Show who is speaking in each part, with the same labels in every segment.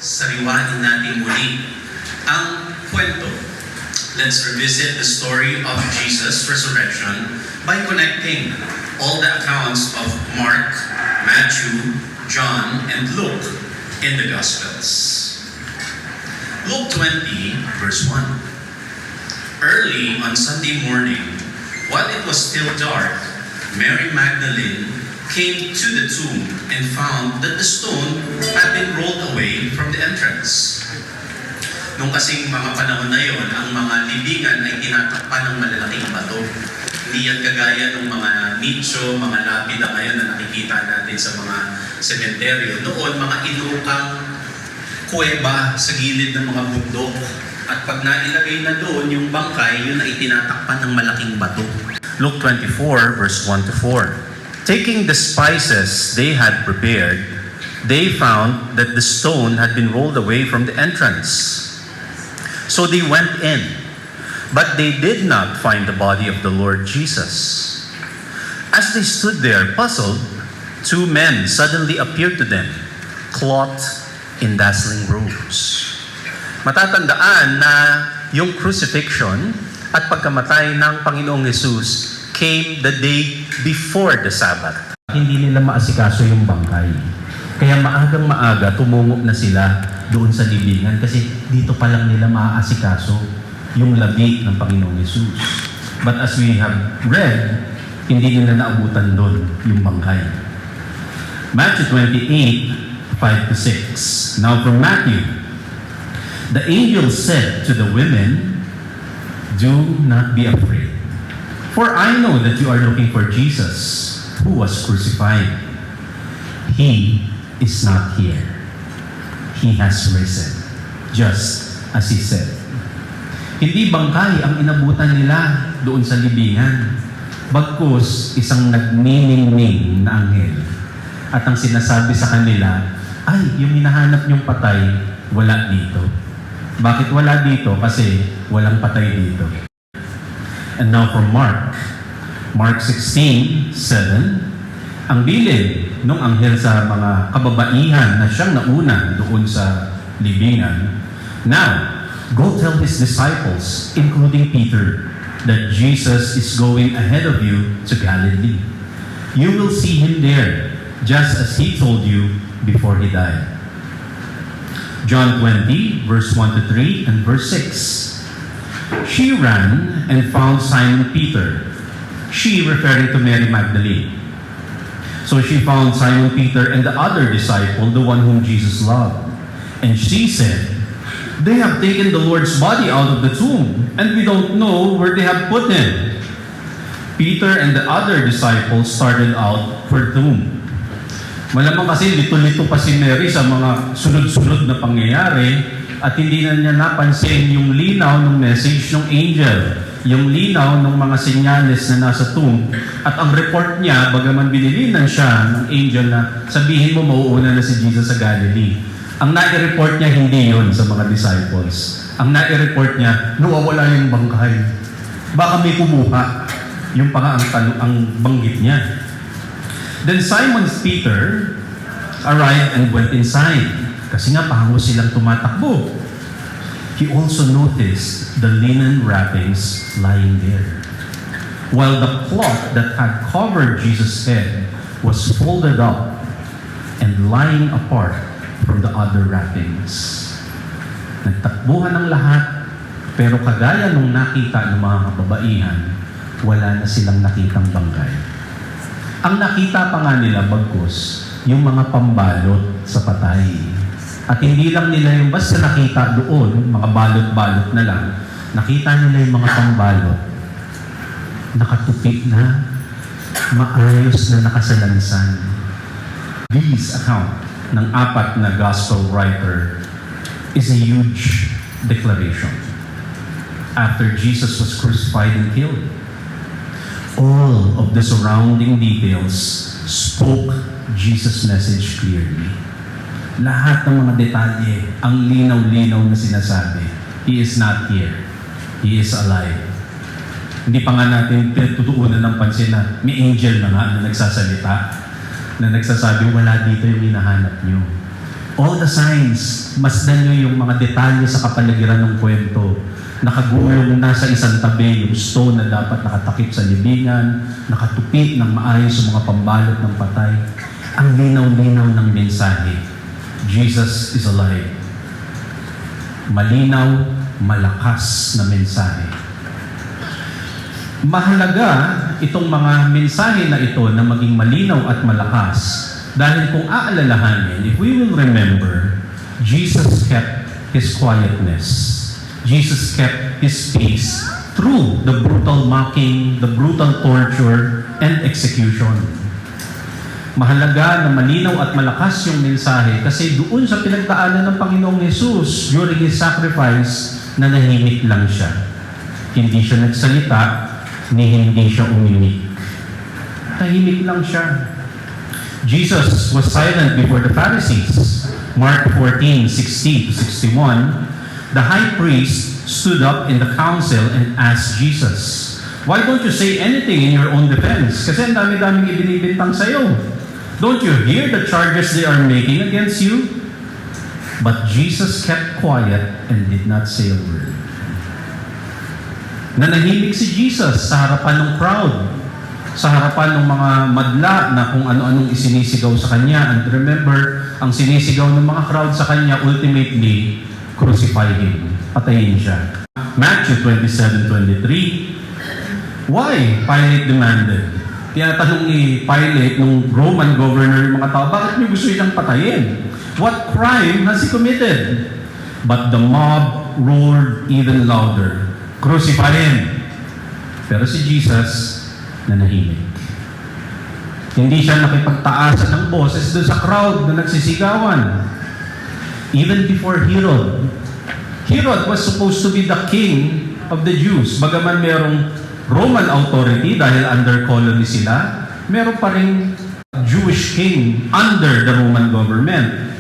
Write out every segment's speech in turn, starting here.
Speaker 1: sariwain natin muli ang kwento. Let's revisit the story of Jesus' resurrection by connecting all the accounts of Mark, Matthew, John, and Luke in the Gospels. Luke 20, verse 1. Early on Sunday morning, while it was still dark, Mary Magdalene came to the tomb and found that the stone had been rolled away from the entrance. Nung kasing mga panahon na yon, ang mga libingan ay tinatakpan ng malalaking bato. Hindi yan kagaya ng mga nicho, mga lapida ngayon na nakikita natin sa mga sementeryo. Noon, mga inukang kuweba sa gilid ng mga bundok. At pag nailagay na doon yung bangkay, yun ay tinatakpan ng malaking bato. Luke 24, verse 1 to 4. Taking the spices they had prepared, they found that the stone had been rolled away from the entrance. So they went in, but they did not find the body of the Lord Jesus. As they stood there puzzled, two men suddenly appeared to them, clothed in dazzling robes. Matatandaan na yung crucifixion at pagkamatay ng Panginoong Jesus came the day before the Sabbath. Hindi nila maasikaso yung bangkay. Kaya maagang maaga tumungo na sila doon sa libingan kasi dito pa lang nila maaasikaso yung labi ng Panginoong Jesus. But as we have read, hindi nila naabutan doon yung bangkay. Matthew 28, 5 to 6. Now from Matthew, the angel said to the women, "Do not be afraid. For I know that you are looking for Jesus, who was crucified. He is not here. He has risen, just as he said." Hindi bangkay ang inabutan nila doon sa libingan, bagkus isang nagniningning na anghel. At ang sinasabi sa kanila, ay, yung hinahanap niyong patay, wala dito. Bakit wala dito? Kasi walang patay dito. And now from Mark 16:7, ang bilin ng anghel sa mga kababaihan na siyang nauna doon sa libingan, "Now, go tell his disciples, including Peter, that Jesus is going ahead of you to Galilee. You will see him there, just as he told you before he died." John 20, verse 1 to 3 and verse 6. She ran and found Simon Peter. She referring to Mary Magdalene. So she found Simon Peter and the other disciple, the one whom Jesus loved. And she said, "They have taken the Lord's body out of the tomb, and we don't know where they have put him." Peter and the other disciple started out for the tomb. Malamang kasi lito-lito pa si Mary sa mga sunod-sunod na pangyayari at hindi na niya napansin yung linaw ng message ng angel, yung linaw ng mga senyales na nasa tomb. At ang report niya, bagaman binilinan siya ng angel na sabihin mo mauuna na si Jesus sa Galilee. Ang nai-report niya hindi yon sa mga disciples. Ang nai-report niya, nawawala yung bangkay. Baka may kumuha. Yung pa nga ang banggit niya. Then Simon Peter arrived and went inside. Kasi nga pahango silang tumatakbo. He also noticed the linen wrappings lying there, while the cloth that had covered Jesus' head was folded up and lying apart from the other wrappings. Nagtakbuhan ng lahat, pero kagaya nung nakita ng mga kababaihan, wala na silang nakitang bangkay. Ang nakita pa nga nila bagkus, yung mga pambalot sa patay. At hindi lang nila yung basta nakita doon, mga balot-balot na lang, nakita nila yung mga pambalot, nakatupi na, maayos na nakasalansan. This account ng apat na gospel writer is a huge declaration. After Jesus was crucified and killed, all of the surrounding details spoke Jesus' message clearly. Lahat ng mga detalye, ang linaw-linaw na sinasabi, He is not here. He is alive. Hindi pa nga natin tutuunan ng pansin na may angel na nga na nagsasalita, na nagsasabi, wala dito yung hinahanap nyo.
Speaker 2: all the signs, masdan nyo yung mga detalye sa kapaligiran ng kwento. Nakagulong nasa isang tabi yung stone na dapat nakatakip sa libingan, nakatupi ng maayos sa mga pambalot ng patay. Ang linaw-linaw ng mensahe. Jesus is alive. Malinaw, malakas na mensahe. Mahalaga itong mga mensahe na ito na maging malinaw at malakas dahil kung aalalahanin, if we will remember, Jesus kept His quietness. Jesus kept His peace through the brutal mocking, the brutal torture, and execution. Mahalaga na malinaw at malakas yung mensahe kasi doon sa pinagdaanan ng Panginoong Jesus during His sacrifice, nanahimik lang siya. Hindi siya nagsalita, ni hindi siya umimik. Tahimik lang siya. Jesus was silent before the Pharisees. Mark 14:60-61, the high priest stood up in the council and asked Jesus, "Why don't you say anything in your own defense?" Kasi ang dami-daming ibinibintang sa'yo. Don't you hear the charges they are making against you? But Jesus kept quiet and did not say a word. Nanahimik si Jesus sa harapan ng crowd, sa harapan ng mga madla na kung ano-anong isinisigaw sa Kanya. And remember, ang sinisigaw ng mga crowd sa Kanya, ultimately, crucify Him. Patayin siya. Matthew 27:23, why? Pilate demanded. Tinatanong ni Pilate, nung Roman governor, yung mga tao, bakit niyo gusto siyang patayin? What crime has he committed? But the mob roared even louder, crucify him. Pero si Jesus, nanahimik. Hindi siya nakipagtaasan ng boses doon sa crowd na nagsisigawan. Even before Herod. Herod was supposed to be the king of the Jews. Bagaman merong Roman authority dahil under colony sila, meron pa rin Jewish king under the Roman government.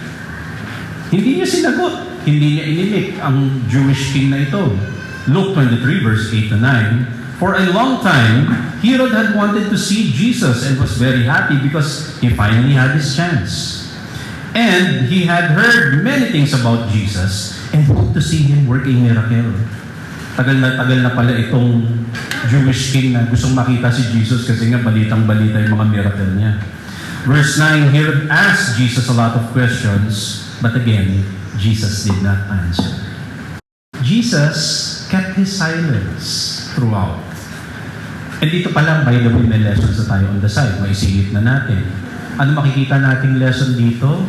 Speaker 2: Hindi niya sinagot, hindi niya inimik ang Jewish king na ito. Luke 23 verse 8-9, for a long time, Herod had wanted to see Jesus and was very happy because he finally had his chance. And he had heard many things about Jesus and hoped to see him working miracle. Tagal na pala itong Jewish king na gustong makita si Jesus kasi nga balitang-balita yung mga miracle niya. Verse 9, Herod asked Jesus a lot of questions, but again, Jesus did not answer. Jesus kept His silence throughout. And dito pa lang, by the way, may lessons na tayo on the side. Maisingit na natin. Ano makikita nating lesson dito?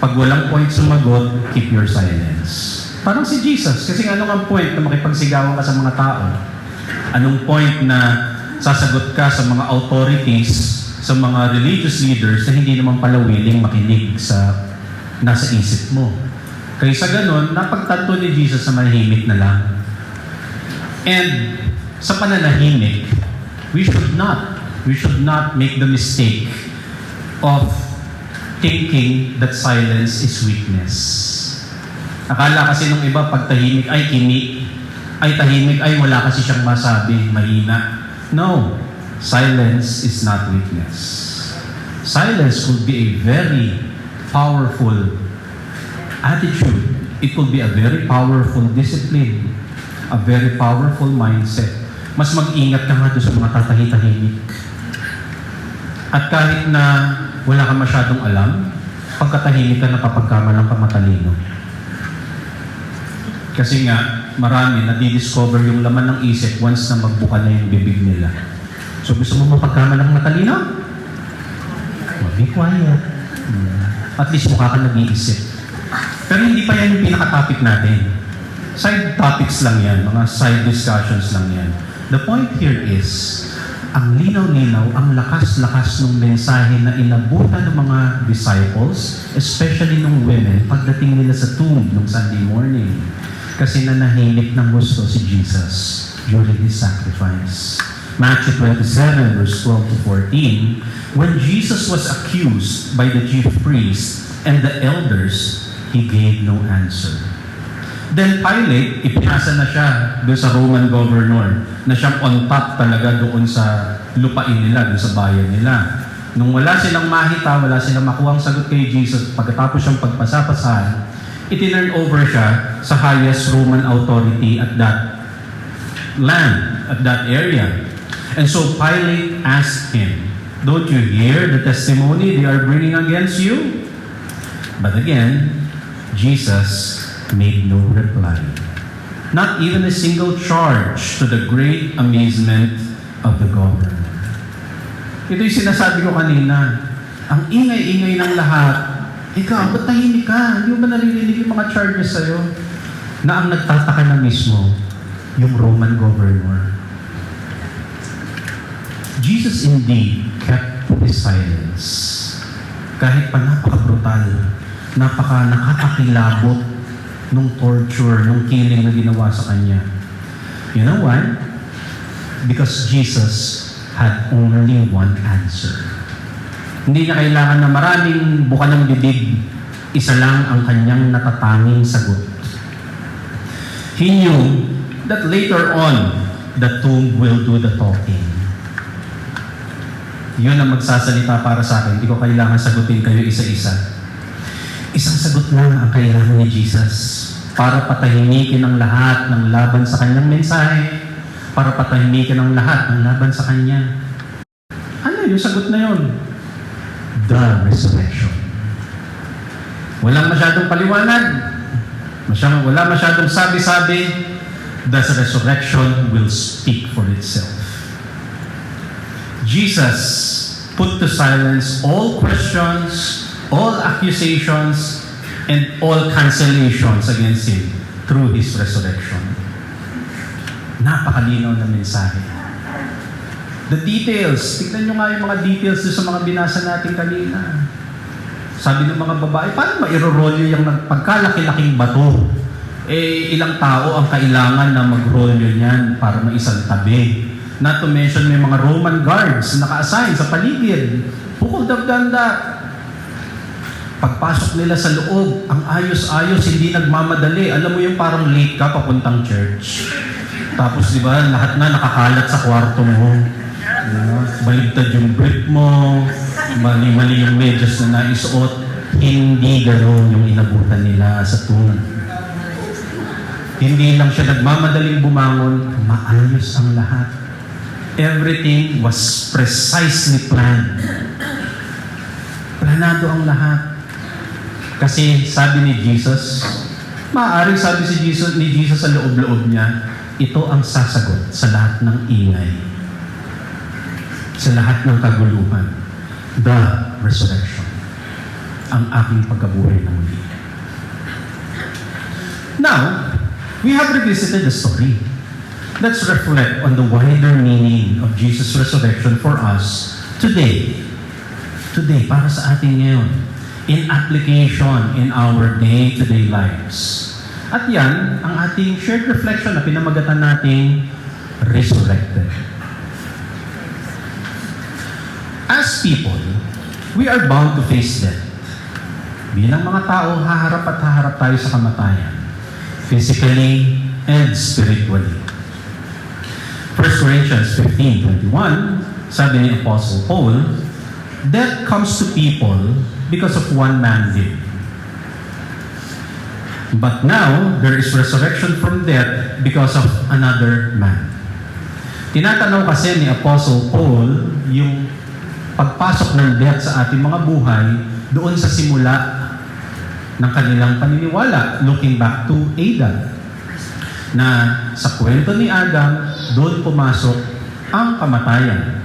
Speaker 2: Pag walang point sumagot, keep your silence. Parang si Jesus. Kasi anong ang point na makipagsigawan ka sa mga tao? Anong point na sasagot ka sa mga authorities, sa mga religious leaders na hindi naman pala willing makinig sa nasa isip mo? Kaysa ganun, napagtanto ni Jesus na manahimik na lang. And sa pananahimik, we should not make the mistake of thinking that silence is weakness. Akala kasi nung iba, pag tahimik ay kimik, ay tahimik ay wala kasi siyang masabi, mahina. No, silence is not weakness. Silence could be a very powerful attitude. It could be a very powerful discipline, a very powerful mindset. Mas mag-ingat ka nga doon sa mga tatahi-tahimik. At kahit na wala ka masyadong alam, pagkatahimik ka, napapagkamalang ka matalino. Kasi nga, marami nadidiscover yung laman ng isip once na magbuka na yung bibig nila. So gusto mo mapagkamalang matalino? Be quiet. At least mukha ka nag-iisip. Pero hindi pa yan yung pinaka-topic natin. Side topics lang yan, mga side discussions lang yan. The point here is, ang linaw-linaw, ang lakas-lakas ng mensahe na inabutan ng mga disciples, especially ng women, pagdating nila sa tomb ng Sunday morning. Kasi nanahimik ng gusto si Jesus during His sacrifice. Matthew 27, verse 12-14, when Jesus was accused by the chief priests and the elders, He gave no answer. Then Pilate, ipinasa na siya doon sa Roman governor na siyang on top talaga doon sa lupain nila, doon sa bayan nila. Nung wala silang mahita, wala silang makuhang sagot kay Jesus, pagkatapos siyang pagpasapasahan, itinurn over siya sa highest Roman authority at that land, at that area. And so Pilate asked him, "Don't you hear the testimony they are bringing against you?" But again, Jesus made no reply. Not even a single charge, to the great amazement of the governor. Ito yung sinasabi ko kanina. Ang ingay-ingay ng lahat. Ikaw, ba't tahimik ka? Hindi mo ba naririnig yung mga charges sa'yo? Na ang nagtataka na mismo, yung Roman governor. Jesus indeed kept his silence. Kahit pa napaka-brutal, nakakakilabot nung torture, nung killing na ginawa sa kanya. You know why? Because Jesus had only one answer. Hindi niya kailangan na maraming buka ng bibig. Isa lang ang kanyang natatanging sagot. He knew that later on, the tomb will do the talking. Yun ang magsasalita para sa akin. Hindi ko kailangan sagutin kayo isa-isa. Isang sagot lang ang kailangan ni Jesus para patahimikin ang lahat ng laban sa kanyang mensahe, para patahimikin ang lahat ng laban sa kanya. Ano yung sagot na yun? The resurrection. Walang masyadong paliwanag. Wala masyadong sabi-sabi. The resurrection will speak for itself. Jesus put to silence all questions, all accusations, and all cancellations against him through his resurrection. Napakalinaw na mensahe. The details, tignan nyo nga yung mga details sa mga binasa natin kanina. Sabi ng mga babae, paano mairo-rolyo yung pagkalaki-laking bato? Ilang tao ang kailangan na mag-rolyo niyan para maisang tabi. Not to mention may mga Roman guards na naka-assign sa paligid. Bukod dagdanda. Pagpasok nila sa loob, ang ayos-ayos, hindi nagmamadali. Alam mo yung parang late ka papuntang church. Tapos di ba, lahat na nakakalat sa kwarto mo. Baligtad yung brief mo, mali-mali yung medyas na naisuot. Hindi gano'n yung inabutan nila sa tomb. Hindi lang siya nagmamadaling bumangon, maayos ang lahat. Everything was precisely planned. Planado ang lahat. Kasi sabi ni Jesus, maaaring sabi ni Jesus sa loob-loob niya, ito ang sasagot sa lahat ng ingay, sa lahat ng kaguluhan. The resurrection. Ang aking pagkabuhay na muli. Now, we have revisited the story. Let's reflect on the wider meaning of Jesus' resurrection for us today. Today, para sa atin ngayon. In application in our day-to-day lives. At yan, ang ating shared reflection na pinamagatan nating resurrected. As people, we are bound to face death. Bilang mga tao, haharap at haharap tayo sa kamatayan. Physically and spiritually. 1 Corinthians 15:21, sabi ni Apostle Paul, death comes to people because of one man lived. But now, there is resurrection from death because of another man. Tinatanaw kasi ni Apostle Paul yung pagpasok ng death sa ating mga buhay doon sa simula ng kanilang paniniwala, looking back to Adam. Na sa kwento ni Adam, doon pumasok ang kamatayan.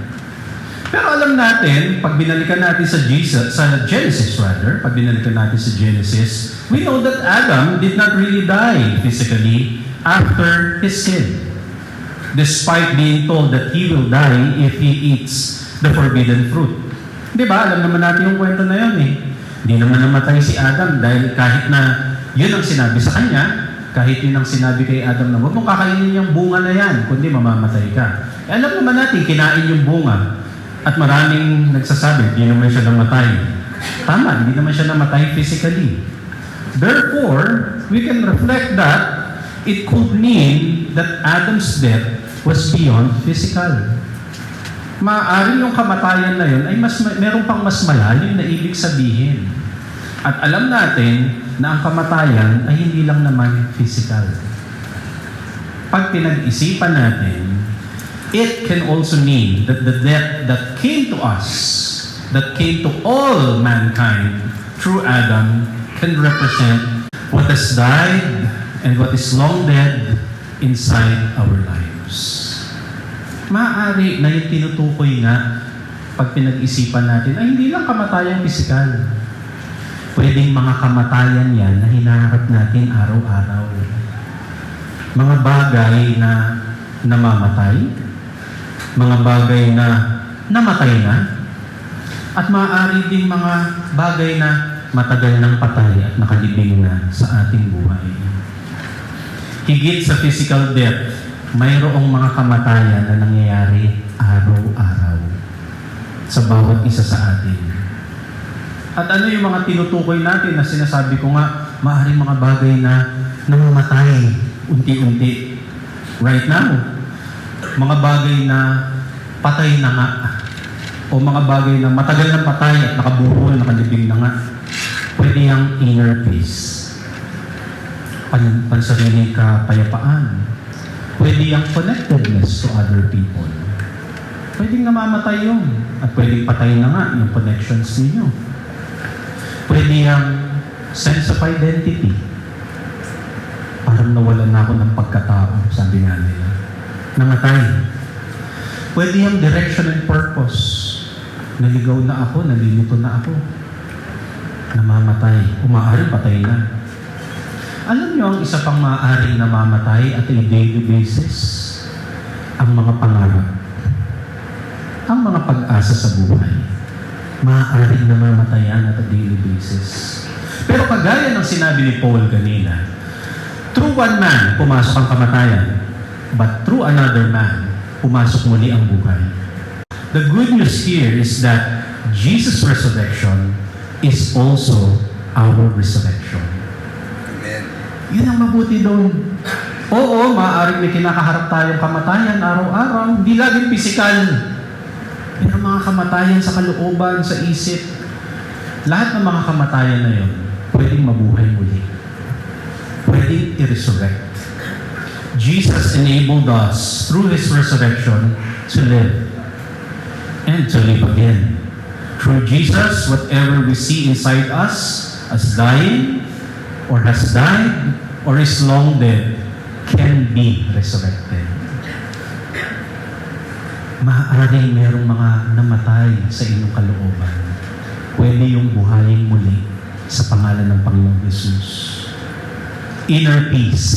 Speaker 2: Pero alam natin, pag binalikan natin sa Genesis, pag binalikan natin sa Genesis, we know that Adam did not really die physically after his sin. Despite being told that he will die if he eats the forbidden fruit. Di ba? Alam naman natin yung kwento na yun eh. Hindi naman namatay si Adam dahil kahit na yun ang sinabi sa kanya, kahit yun ang sinabi kay Adam na huwag mong kakainin yung bunga na yan, kundi mamamatay ka. Alam naman natin, kinain yung bunga. At maraming nagsasabi, hindi naman siya namatay. Tama, hindi naman siya namatay physically. Therefore, we can reflect that it could mean that Adam's death was beyond physical. Maaari yung kamatayan na yun ay meron pang mas malalim na ibig sabihin. At alam natin na ang kamatayan ay hindi lang naman physical. Pag pinag-isipan natin, it can also mean that the death that came to us, that came to all mankind through Adam, can represent what has died and what is long dead inside our lives. Maaari na yung tinutukoy nga pag pinag-isipan natin ay hindi lang kamatayang pisikal. Pwedeng mga kamatayan yan na hinaharap natin araw-araw. Mga bagay na namamatay, mga bagay na namatay na, at maaari ding mga bagay na matagal nang patay at nakalibing na sa ating buhay. Higit sa physical death, mayroong mga kamatayan na nangyayari araw-araw sa bawat isa sa atin. At ano yung mga tinutukoy natin na sinasabi ko nga, maaaring mga bagay na namamatay unti-unti. Right now, mga bagay na patay na nga, o mga bagay na matagal na patay at nakabuhol, nakalibing na nga. Pwede yung inner peace, pansariling kapayapaan. Pwede yung connectedness to other people. Pwedeng namamatay yun. At pwedeng patay na nga yung connections ninyo. Pwede yung sense of identity. Parang nawalan na ako ng pagkatao, sabi nga nila. Namatay. Pwede yung direction and purpose. Naligaw na ako, nalilito na ako. Namamatay. Umaari, patay na. Alam niyo ang isa pang maaaring namamatay at a daily basis? Ang mga pangarap. Ang mga pag-asa sa buhay. Maaaring namamatayan at a daily basis. Pero kagaya ng sinabi ni Paul kanina, through one man, pumasok ang kamatayan. But through another man, pumasok muli ang buhay. The good news here is that Jesus' resurrection is also our resurrection. Yun ang mabuti doon. Oo, maaaring may kinakaharap tayong kamatayan araw-araw. Hindi laging pisikal. Pero mga kamatayan sa kalooban, sa isip, lahat ng mga kamatayan na yun, pwedeng mabuhay muli. Pwedeng i-resurrect. Jesus enabled us, through His resurrection, to live. And to live again. Through Jesus, whatever we see inside us as dying, or has died, or is long dead, can be resurrected. Maaaring merong mga namatay sa inyong kalooban. Pwede yung buhayin muli sa pangalan ng Panginoong Jesus. Inner peace.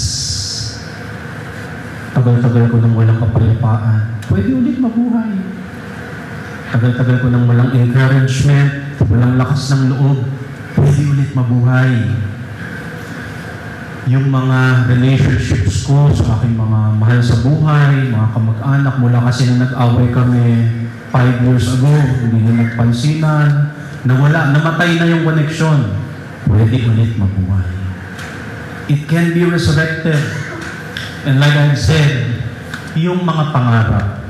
Speaker 2: Tagal-tagal ko nang walang kapayapaan. Pwede ulit mabuhay. Tagal-tagal ko nang walang encouragement, walang lakas ng loob. Pwede ulit mabuhay. Yung mga relationships ko sa aking mga mahal sa buhay, mga kamag-anak, mula kasi nung nag-away kami 5 years ago, hindi na nagpansinan, nawala, namatay na yung connection. Pwede ulit mabuhay. It can be resurrected. And like I've said, yung mga pangarap,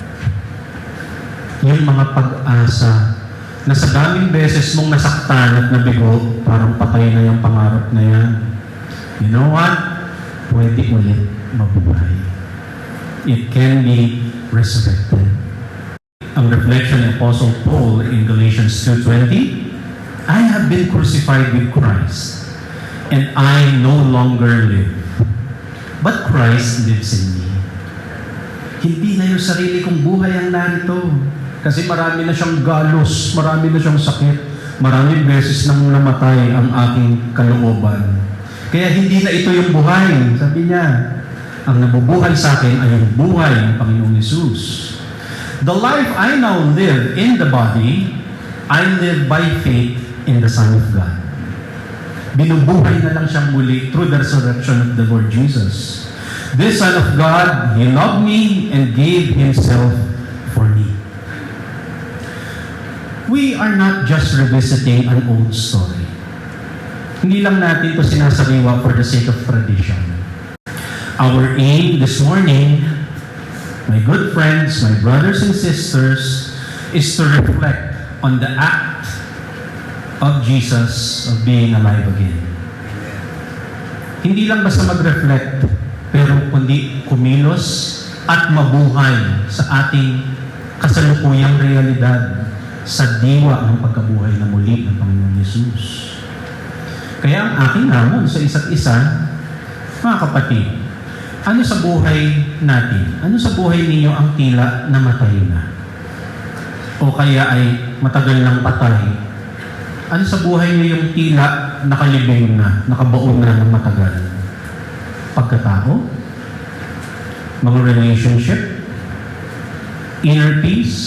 Speaker 2: yung mga pag-asa, na sa daming beses mong nasaktan at nabigo, parang patay na yung pangarap na yan. You know what? Pwede ulit mabuhay. It can be resurrected. Ang reflection ni Apostle Paul in Galatians 2:20, I have been crucified with Christ, and I no longer live, but Christ lives in me. Hindi na yung sarili kong buhay ang narito. Kasi marami na siyang galos, marami na siyang sakit, maraming beses nang namatay ang aking kalooban. Kaya hindi na ito yung buhay. Sabi niya, ang nabubuhay sa akin ay yung buhay ng Panginoong Hesus. The life I now live in the body, I live by faith in the Son of God. Binubuhay na lang siyang muli through the resurrection of the Lord Jesus. This Son of God, He loved me and gave Himself for me. We are not just revisiting an old story. Hindi lang natin ito sinasariwa for the sake of tradition. Our aim this morning, my good friends, my brothers and sisters, is to reflect on the act of Jesus of being alive again. Hindi lang basta mag-reflect, pero kundi kumilos at mabuhay sa ating kasalukuyang realidad sa diwa ng pagkabuhay na muli ng Panginoon Yesus. Kaya ang aking hamon sa isa't isa, mga kapatid, ano sa buhay natin? Ano sa buhay ninyo ang tila namatay na? O kaya ay matagal nang patay? Ano sa buhay niyo yung tila nakalibing na, nakabaon na ng matagal? Pagkatao? Mga relationship? Inner peace?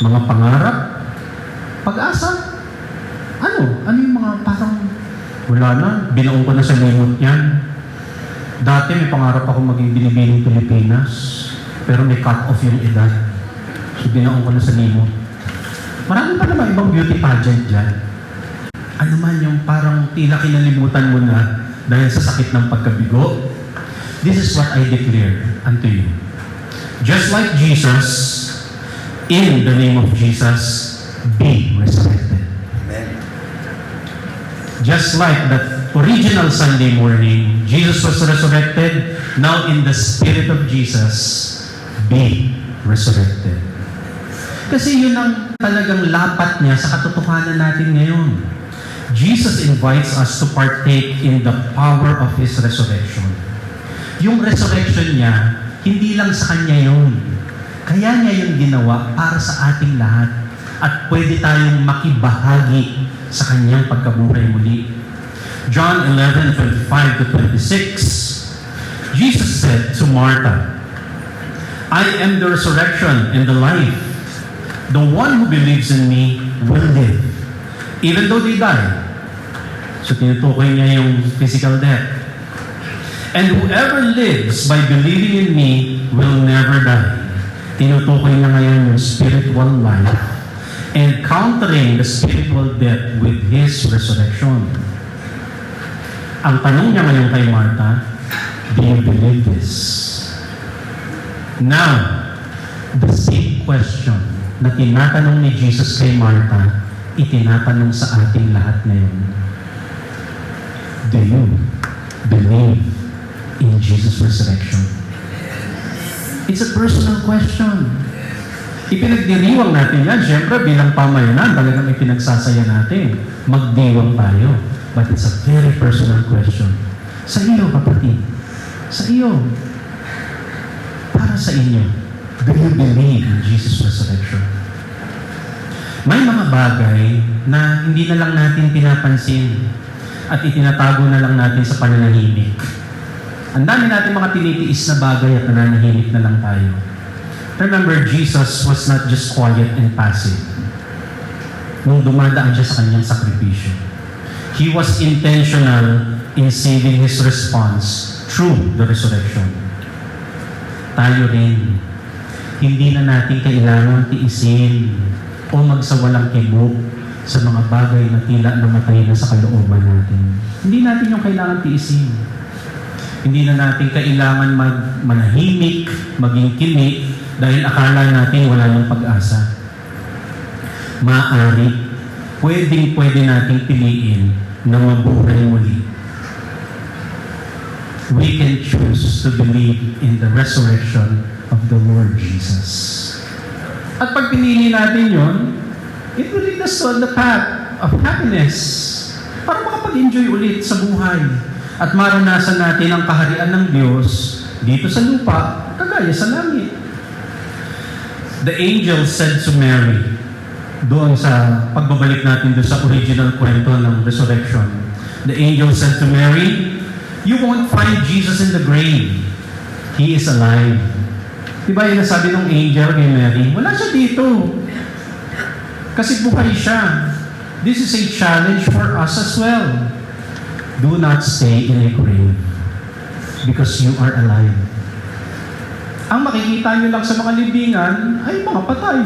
Speaker 2: Mga pangarap? Pag-asa? Ano? Ano yung mga parang wala na, binaon ko na sa limot yan. Dati may pangarap ako maging binibining Pilipinas, pero may cut-off yung edad. So binaon ko na sa limot. Marami pa naman ibang beauty pageant dyan. Ano man yung parang tila kinalimutan mo na dahil sa sakit ng pagkabigo. This is what I declare unto you. Just like Jesus, in the name of Jesus, be resurrected.
Speaker 3: Amen.
Speaker 2: Just like that original Sunday morning, Jesus was resurrected. Now in the Spirit of Jesus, be resurrected. Kasi yun ang talagang lapat niya sa katotohanan natin ngayon. Jesus invites us to partake in the power of His resurrection. Yung resurrection niya, hindi lang sa Kanya yun. Kaya niya yung ginawa para sa ating lahat. At pwede tayong makibahagi sa Kanyang pagkabuhay muli. John 11:25 to 26, Jesus said to Martha, I am the resurrection and the life. The one who believes in me will live, even though they die. So tinutukoy niya yung physical death. And whoever lives by believing in me will never die. Tinutukoy niya ngayon yung spiritual life and countering the spiritual death with His resurrection. Ang tanong niya ngayon kay Martha, do you believe this? Now, the same question na tinatanong ni Jesus kay Martha, itinatanong sa ating lahat ngayon. Do you believe in Jesus' resurrection? It's a personal question. Ipinagdiriwang natin yan. Siyempre, bilang pamayanan, talagang ipinagsasaya natin. Magdiwang tayo. But it's a very personal question. Sa iyo, kapatid. Sa iyo. Para sa inyo. Do you believe in Jesus' resurrection? May mga bagay na hindi na lang natin pinapansin at itinatago na lang natin sa pananahimik. Ang dami natin mga tinitiis na bagay at nananahimik na lang tayo. Remember, Jesus was not just quiet and passive. Nung dumadaan siya sa kanyang sakripisyo, He was intentional in saving His response through the resurrection. Tayo rin, hindi na natin kailangan tiisin o magsawalang kibok sa mga bagay na tila namatay na sa kalooban natin. Hindi natin yung kailangan tiisin. Hindi na natin kailangan manahimik, maging kini, dahil akala natin wala ng pag-asa. Maaari, pwede nating piliin na mabuhay muli. We can choose to believe in the resurrection of the Lord Jesus. At pag pinili natin yon, it will lead us on the path of happiness para makapag-enjoy ulit sa buhay at maranasan natin ang kaharian ng Diyos dito sa lupa, kagaya sa langit. The angel said to Mary, doon sa pagbabalik natin doon sa original kwento ng resurrection, the angel said to Mary, you won't find Jesus in the grave. He is alive. Diba yung nasabi ng angel kay Mary? Wala siya dito. Kasi buhay siya. This is a challenge for us as well. Do not stay in a grave because you are alive. Ang makikita nyo lang sa mga libingan ay mga patay.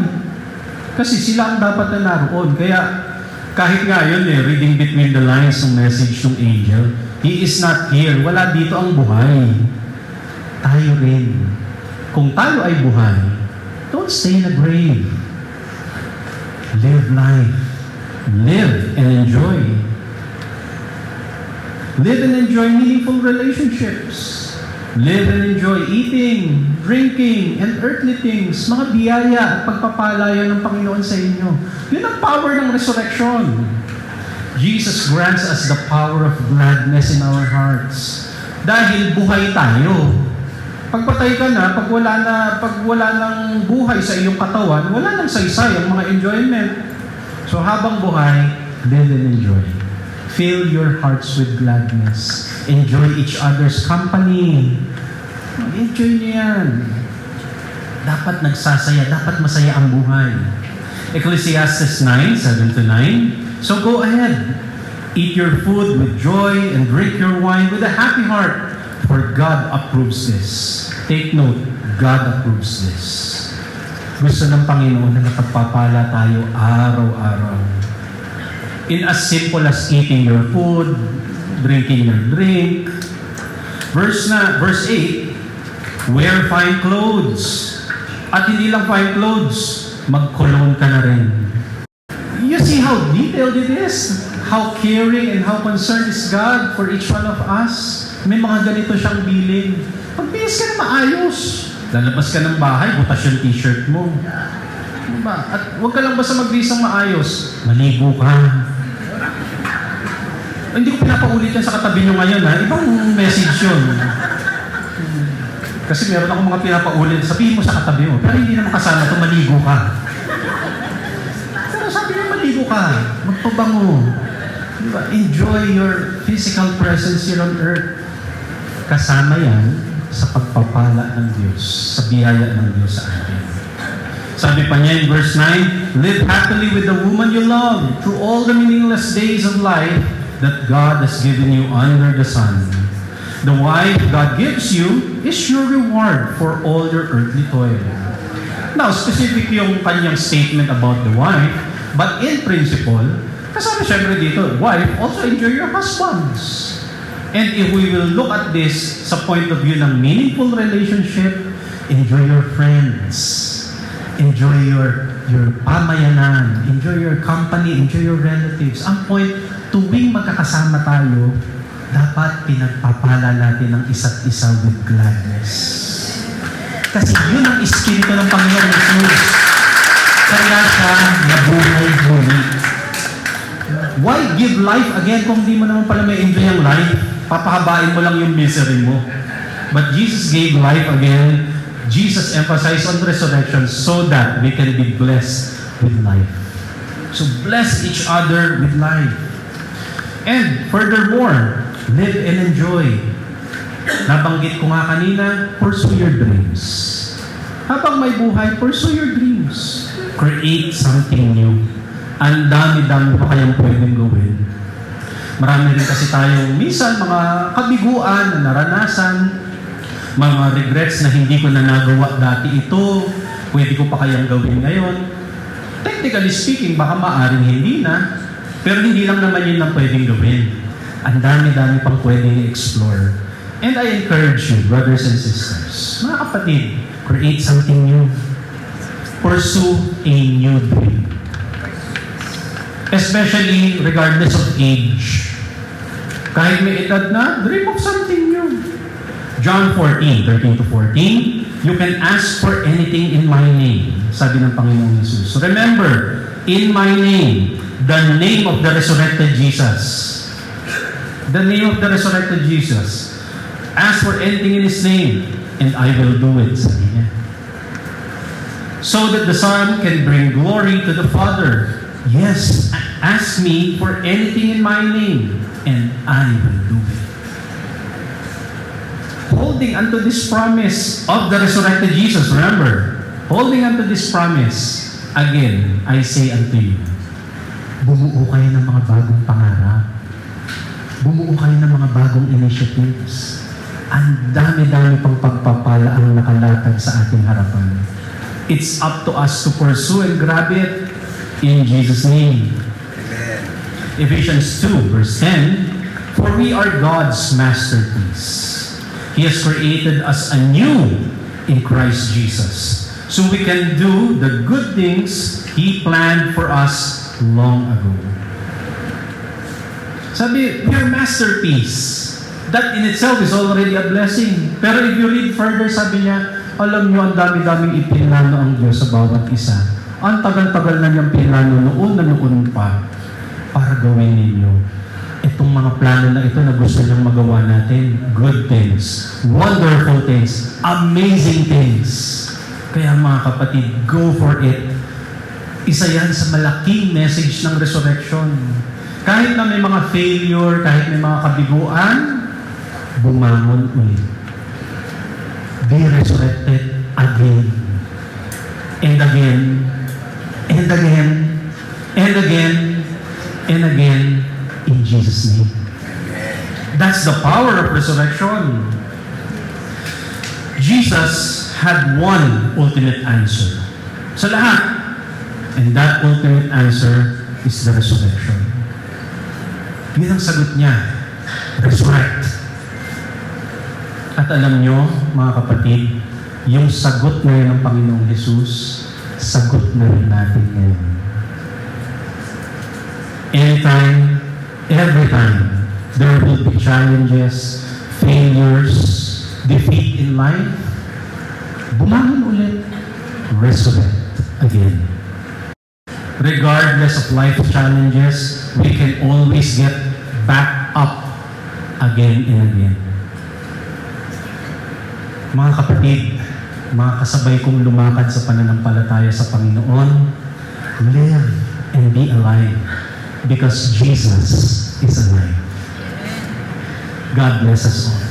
Speaker 2: Kasi sila ang dapat na naroon. Kaya kahit nga yun reading between the lines ng message ng angel, He is not here. Wala dito ang buhay. Tayo rin. Kung tayo ay buhay, don't stay in a grave. Live life. Live and enjoy. Live and enjoy meaningful relationships. Live and enjoy eating, drinking, and earthly things. Mga biyaya at pagpapala yan ng Panginoon sa inyo. Yun ang power ng resurrection. Jesus grants us the power of gladness in our hearts. Dahil buhay tayo. Pagpatay ka na, pag wala ng buhay sa iyong katawan, wala nang saysay ang mga enjoyment. So habang buhay, live and enjoy. Fill your hearts with gladness. Enjoy each other's company. Enjoy niyo yan. Dapat nagsasaya, dapat masaya ang buhay. Ecclesiastes 9:7-9. So go ahead. Eat your food with joy and drink your wine with a happy heart, for God approves this. Take note, God approves this. Gusto ng Panginoon na nakapapala tayo araw-araw. In as simple as eating your food, drinking your drink. Verse 8, wear fine clothes. At hindi lang fine clothes, mag-cologne ka na rin. You see how detailed it is? How caring and how concerned is God for each one of us? May mga ganito siyang bilin. Magbihis ka na maayos. Lalabas ka ng bahay, butas yung t-shirt mo. Diba? At huwag ka lang basta magbihis ng maayos. Maligo ka. Hindi ko pinapaulit yan sa katabi nyo ngayon, ha? Ibang message yun. Kasi meron akong mga pinapaulit. Sabihin mo sa katabi mo, pero hindi naman kasama ito, maligo ka. Pero sabi mo, maligo ka. Magpabango. Diba? Enjoy your physical presence here on earth. Kasama yan sa pagpapala ng Diyos, sa biyaya ng Diyos sa atin. Sabi pa niya in verse 9, live happily with the woman you love through all the meaningless days of life that God has given you under the sun. The wife God gives you is your reward for all your earthly toil. Now, specific yung kanyang statement about the wife, but in principle, kasama syempre dito, wife, also enjoy your husbands. And if we will look at this sa point of view ng meaningful relationship, enjoy your friends. Enjoy your pamayanan. Enjoy your company. Enjoy your relatives. Ang point, tuwing magkakasama tayo, dapat pinagpapala natin ang isa't isa with gladness. Kasi yun ang espiritu ng Panginoon Jesus. Kaya siya nabuhay-buhay. Why give life again kung di mo naman pala may enjoy ang life? Papahabain mo lang yung misery mo. But Jesus gave life again. Jesus emphasized on resurrection so that we can be blessed with life. So bless each other with life. And furthermore, live and enjoy. Nabanggit ko nga kanina, pursue your dreams. Habang may buhay, pursue your dreams. Create something new. Ang dami-dami pa kayang pwedeng gawin. Marami rin kasi tayong minsan mga kabiguan na naranasan, mga regrets na hindi ko na nagawa dati ito, pwede ko pa kayang gawin ngayon. Technically speaking, baka maaring hindi na, pero hindi lang naman yun ang pwedeng gawin. Ang dami-dami pang pwedeng i-explore. And I encourage you, brothers and sisters, mga kapatid, create something new. Pursue a new dream. Especially regardless of age. Kahit may edad na, dream of something new. John 14:13-14, you can ask for anything in my name, sabi ng Panginoong Jesus. So remember, in my name, the name of the resurrected Jesus. The name of the resurrected Jesus. Ask for anything in His name, and I will do it, sabi niya. So that the Son can bring glory to the Father. Yes, ask me for anything in my name, and I will do it. Holding unto this promise of the resurrected Jesus, remember, holding unto this promise, again, I say unto you, bumuo kayo ng mga bagong pangarap. Bumuo kayo ng mga bagong initiatives. Ang dami-dami pang pagpapala ang nakalatag sa ating harapan. It's up to us to pursue and grab it in Jesus' name. Amen. Ephesians 2, verse 10, for we are God's masterpiece. He has created us anew in Christ Jesus, so we can do the good things He planned for us long ago. Sabi, we are masterpiece. That in itself is already a blessing. Pero if you read further, sabi niya, alam niyo, ang dami-daming ipinlano ang Diyos sa bawat isa. Ang tagal-tagal na niyang pinlano noon pa para gawin ninyo itong mga plano na ito na gusto niyang magawa natin. Good things, wonderful things, amazing things. Kaya mga kapatid, go for it. Isa yan sa malaking message ng resurrection. Kahit na may mga failure, kahit may mga kabiguan, bumangon ulit. Be resurrected again. And again. And again. And again. And again. In Jesus' name. That's the power of resurrection. Jesus had one ultimate answer sa lahat. And that ultimate answer is the resurrection. Yun ang sagot niya. Resurrect. At alam nyo, mga kapatid, yung sagot na yun ng Panginoong Jesus, sagot na rin natin ngayon. Anytime, every time, there will be challenges, failures, defeat in life, bumangon ulit, resurrect again. Regardless of life challenges, we can always get back up again and again. Mga kapatid, mga kasabay kong lumakad sa pananampalataya sa Panginoon, live and be alive because Jesus is alive. God bless us all.